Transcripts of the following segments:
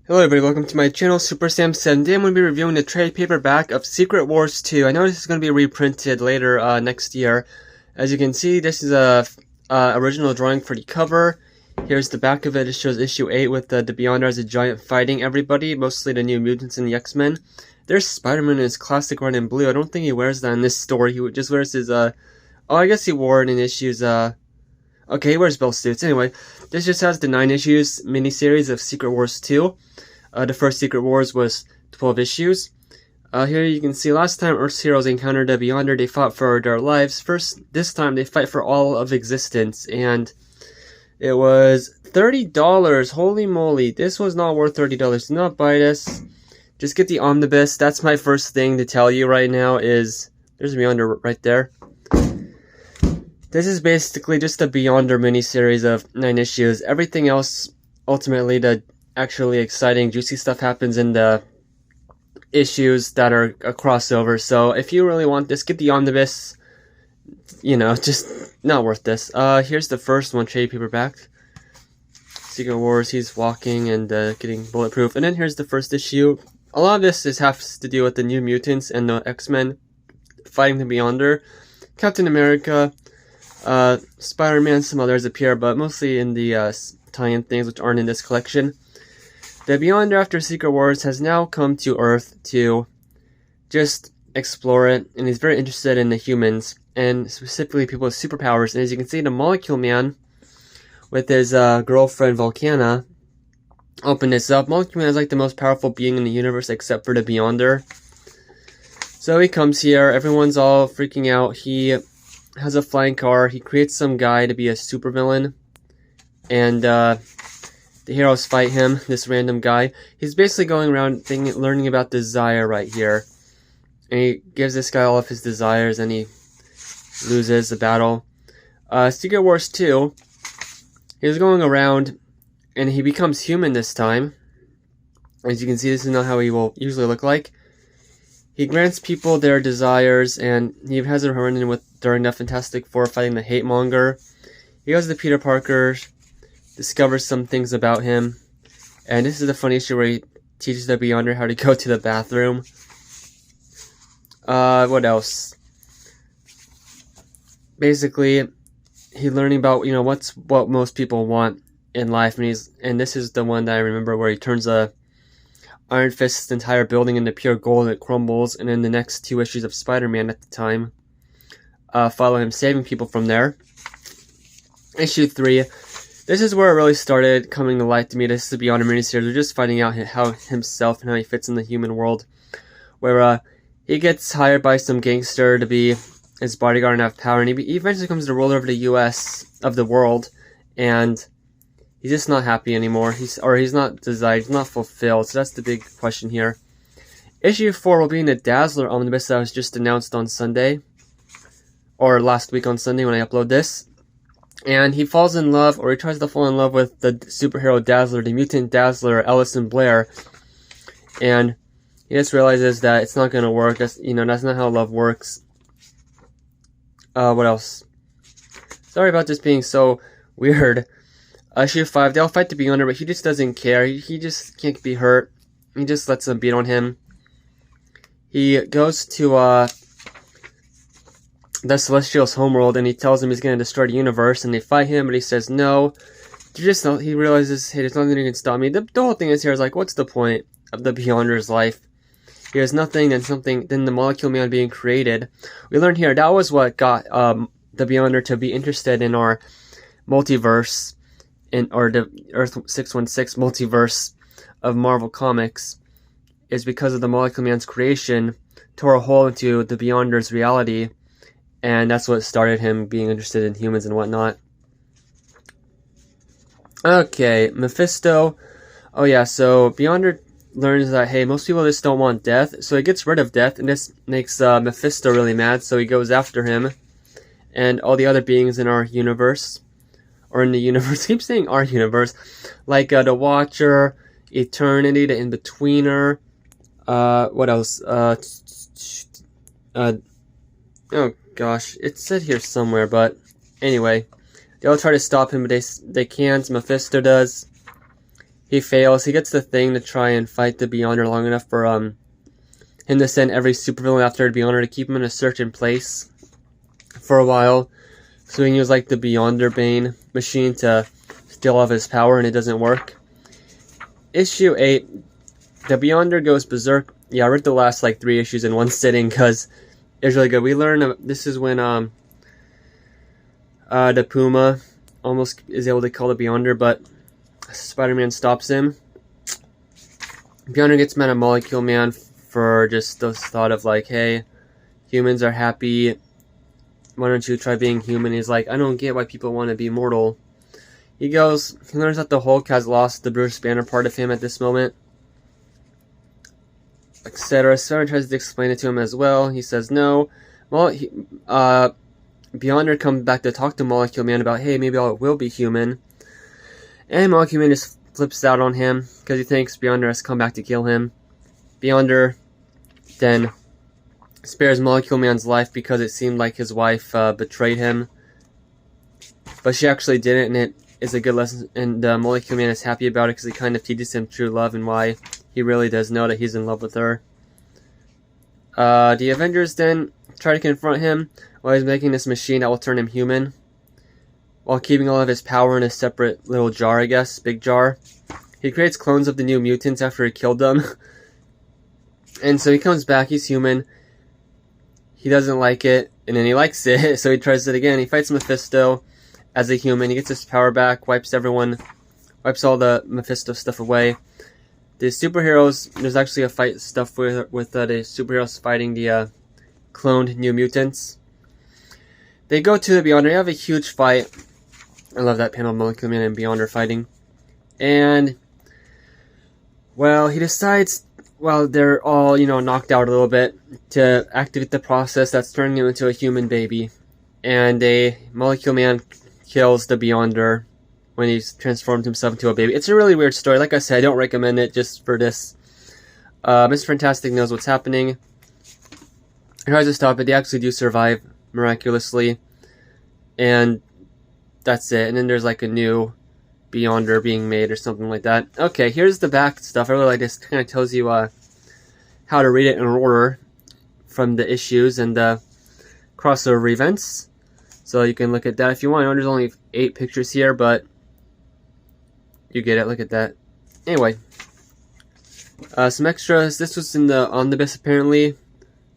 Hello everybody, welcome to my channel, Super Sam 7. Today I'm going to be reviewing the trade paperback of Secret Wars 2. I know this is going to be reprinted later next year. As you can see, this is a original drawing for the cover. Here's the back of it. It shows issue 8 with the Beyonder as a giant fighting everybody, mostly the New Mutants and the X-Men. There's Spider-Man in his classic red and blue. I don't think he wears that in this story. He just wears his, oh, I guess he wore it in issues, okay, he wears bell suits. Anyway, this just has the 9 issues miniseries of Secret Wars 2. The first Secret Wars was 12 issues. Here you can see last time Earth's heroes encountered the Beyonder, they fought for their lives. This time they fight for all of existence, and it was $30. Holy moly, this was not worth $30. Do not buy this. Just get the omnibus. That's my first thing to tell you right now is, there's a Beyonder right there. This is basically just a Beyonder miniseries of 9 issues. Everything else, ultimately, the actually exciting, juicy stuff happens in the issues that are a crossover. So if you really want this, get the omnibus. You know, just not worth this. Here's the first one, trade paperback. Secret Wars, he's walking and getting bulletproof. And then here's the first issue. A lot of this has to do with the New Mutants and the X-Men fighting the Beyonder. Captain America, Spider-Man, some others appear, but mostly in the tie-in things which aren't in this collection. The Beyonder after Secret Wars has now come to Earth to just explore it, and he's very interested in the humans, and specifically people with superpowers. And as you can see, the Molecule Man, with his girlfriend Volcana, opened this up. Molecule Man is like the most powerful being in the universe except for the Beyonder. So he comes here, everyone's all freaking out. He has a flying car, he creates some guy to be a supervillain, and the heroes fight him, this random guy. He's basically going around learning about desire right here. And he gives this guy all of his desires and he loses the battle. Secret Wars 2, he's going around and he becomes human this time. As you can see, this is not how he will usually look like. He grants people their desires, and he has a run-in with during the Fantastic Four fighting the Hate Monger. He goes to Peter Parker, discovers some things about him, and this is the funny issue where he teaches the Beyonder how to go to the bathroom. What else? Basically, he's learning about, you know, what most people want in life, and this is the one that I remember where he turns a Iron Fist's entire building into pure gold and it crumbles, and then the next 2 issues of Spider-Man at the time follow him saving people from there. Issue 3. This is where it really started coming to light to me. This is the Beyonder miniseries. We're just finding out how himself and how he fits in the human world. Where he gets hired by some gangster to be his bodyguard and have power. And he eventually becomes the ruler of the U.S., of the world. And he's just not happy anymore. He's not desired. He's not fulfilled. So that's the big question here. Issue 4 will be in the Dazzler omnibus that was just announced on Sunday. Or last week on Sunday when I upload this. And he falls in love, or he tries to fall in love with the superhero Dazzler, the mutant Dazzler, Ellison Blair. And he just realizes that it's not going to work. That's not how love works. What else? Sorry about this being so weird. Issue 5, they'll fight the Beyonder, but he just doesn't care. He just can't be hurt. He just lets them beat on him. He goes to, the Celestial's homeworld, and he tells him he's going to destroy the universe, and they fight him, but he says no. He realizes, hey, there's nothing that can stop me. The whole thing is here is like, what's the point of the Beyonder's life? He has nothing, then the Molecule Man being created. We learned here, that was what got the Beyonder to be interested in our multiverse, or the Earth 616 multiverse of Marvel Comics, is because of the Molecule Man's creation, tore a hole into the Beyonder's reality. And that's what started him being interested in humans and whatnot. Okay, Mephisto. Oh yeah, so Beyonder learns that, hey, most people just don't want death. So he gets rid of death, and this makes Mephisto really mad, so he goes after him. And all the other beings in our universe. Or in the universe. I keep saying our universe. Like the Watcher, Eternity, the In-Betweener. What else? Oh gosh, it said here somewhere, but anyway, they all try to stop him, but they can't. Mephisto does. he fails. He gets the thing to try and fight the Beyonder long enough for him to send every supervillain after the Beyonder to keep him in a certain place for a while, so he can use like the Beyonder Bane machine to steal all of his power, and it doesn't work. Issue 8, the Beyonder goes berserk. Yeah, I read the last like 3 issues in one sitting because it was really good. We learn this is when the Puma almost is able to kill the Beyonder, but Spider-Man stops him. Beyonder gets mad at Molecule Man for just the thought of like, hey, humans are happy, why don't you try being human? He's like, I don't get why people want to be mortal. He learns that the Hulk has lost the Bruce Banner part of him at this moment, etc. Spider tries to explain it to him as well. He says no. Well, Beyonder comes back to talk to Molecule Man about, hey, maybe I will be human. And Molecule Man just flips out on him because he thinks Beyonder has come back to kill him. Beyonder then spares Molecule Man's life because it seemed like his wife betrayed him. But she actually didn't, and it is a good lesson. And Molecule Man is happy about it because it kind of teaches him true love and why he really does know that he's in love with her. The Avengers then try to confront him while he's making this machine that will turn him human, while keeping all of his power in a separate little jar, I guess, big jar. He creates clones of the New Mutants after he killed them. And so he comes back, he's human. He doesn't like it, and then he likes it, so he tries it again. He fights Mephisto as a human. He gets his power back, wipes all the Mephisto stuff away. The superheroes, there's actually a fight stuff with the superheroes fighting the cloned New Mutants. They go to the Beyonder. They have a huge fight. I love that panel of Molecule Man and Beyonder fighting. And, well, he decides, well, they're all, knocked out a little bit, to activate the process that's turning him into a human baby. And Molecule Man kills the Beyonder when he's transformed himself into a baby. It's a really weird story. Like I said, I don't recommend it just for this. Mr. Fantastic knows what's happening. He tries to stop it. They actually do survive miraculously. And that's it. And then there's like a new Beyonder being made or something like that. Okay, here's the back stuff. I really like this. It kind of tells you how to read it in order from the issues and the crossover events. So you can look at that if you want. I know there's only 8 pictures here, but you get it. Look at that. Anyway, some extras. This was in the omnibus apparently.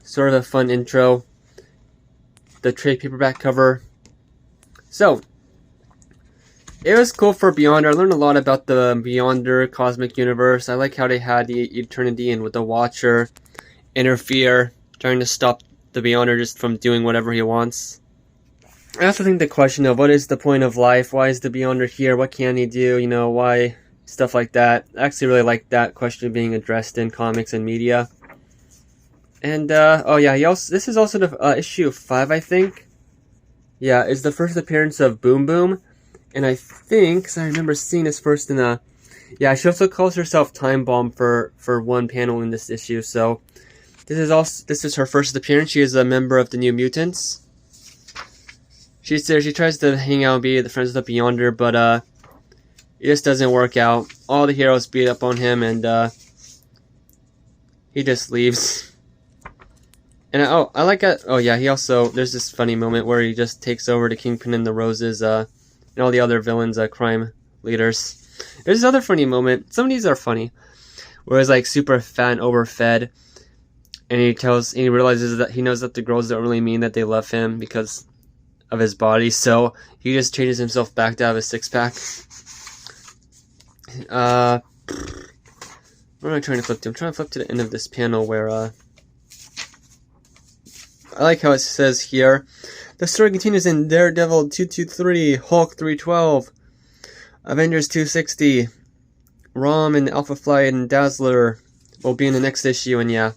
Sort of a fun intro. The trade paperback cover. So, it was cool for Beyonder. I learned a lot about the Beyonder cosmic universe. I like how they had the Eternity and with the Watcher interfere, trying to stop the Beyonder just from doing whatever he wants. I also think the question of what is the point of life? Why is the Beyonder here? What can he do? Why? Stuff like that. I actually really like that question being addressed in comics and media. And, oh yeah, this is also the issue 5, I think. Yeah, it's the first appearance of Boom Boom. And I think, because I remember seeing this first in a... Yeah, she also calls herself Time Bomb for one panel in this issue, so... This is her first appearance. She is a member of the New Mutants. She's there. She tries to hang out and be the friends with the Beyonder, but it just doesn't work out. All the heroes beat up on him, and he just leaves. And I like it. Oh yeah, there's this funny moment where he just takes over the Kingpin and the Roses, and all the other villains, crime leaders. There's this other funny moment. Some of these are funny, where he's like super fat and overfed, and he realizes that he knows that the girls don't really mean that they love him because of his body, so he just changes himself back to have a 6-pack. Where am I trying to flip to? I'm trying to flip to the end of this panel where I like how it says here, the story continues in Daredevil 223, Hulk 312, Avengers 260, Rom and Alpha Flight and Dazzler will be in the next issue, and yeah.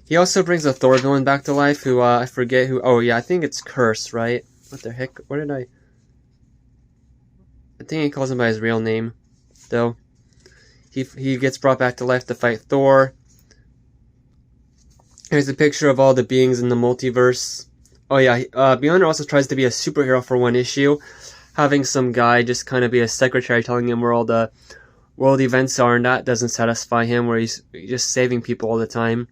He also brings a Thor villain back to life who, I forget who, oh yeah, I think it's Curse, right? What the heck, I think he calls him by his real name, though. He gets brought back to life to fight Thor. Here's a picture of all the beings in the multiverse. Oh yeah, Beyonder also tries to be a superhero for one issue, having some guy just kind of be a secretary telling him where all the world events are, and that doesn't satisfy him, where he's just saving people all the time.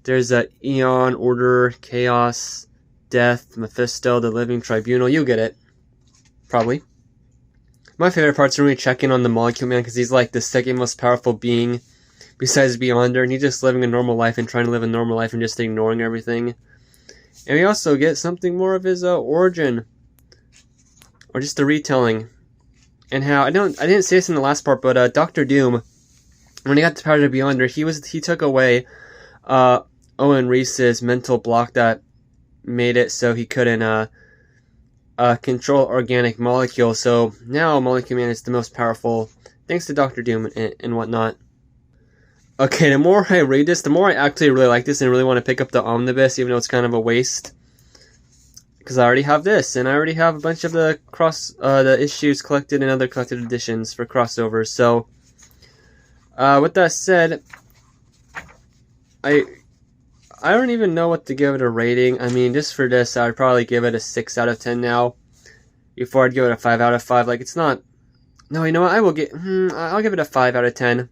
There's a Eon, Order, Chaos, Death, Mephisto, the Living Tribunal. You get it. Probably. My favorite part's really checking on the Molecule Man, because he's like the second most powerful being besides Beyonder, and he's just living a normal life and trying to live a normal life and just ignoring everything. And we also get something more of his origin, or just the retelling, and how I didn't say this in the last part, but Doctor Doom, when he got the power to Beyonder, he took away Owen Reese's mental block that made it so he couldn't control organic molecules. So now Molecule Man is the most powerful, thanks to Doctor Doom and whatnot. Okay, the more I read this, the more I actually really like this and really want to pick up the omnibus, even though it's kind of a waste. Because I already have this, and I already have a bunch of the the issues collected in other collected editions for crossovers. So, with that said, I don't even know what to give it a rating. I mean, just for this, I'd probably give it a 6 out of 10 now, before I'd give it a 5 out of 5. Like, it's not... No, you know what? I'll give it a 5 out of 10.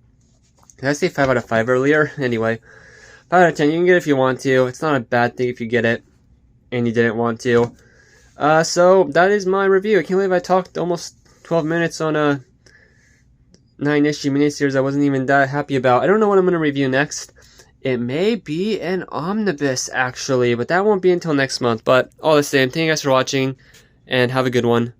Did I say 5 out of 5 earlier? Anyway, 5 out of 10. You can get it if you want to. It's not a bad thing if you get it and you didn't want to. So, that is my review. I can't believe I talked almost 12 minutes on a 9-issue miniseries I wasn't even that happy about. I don't know what I'm going to review next. It may be an omnibus, actually, but that won't be until next month. But all the same, thank you guys for watching, and have a good one.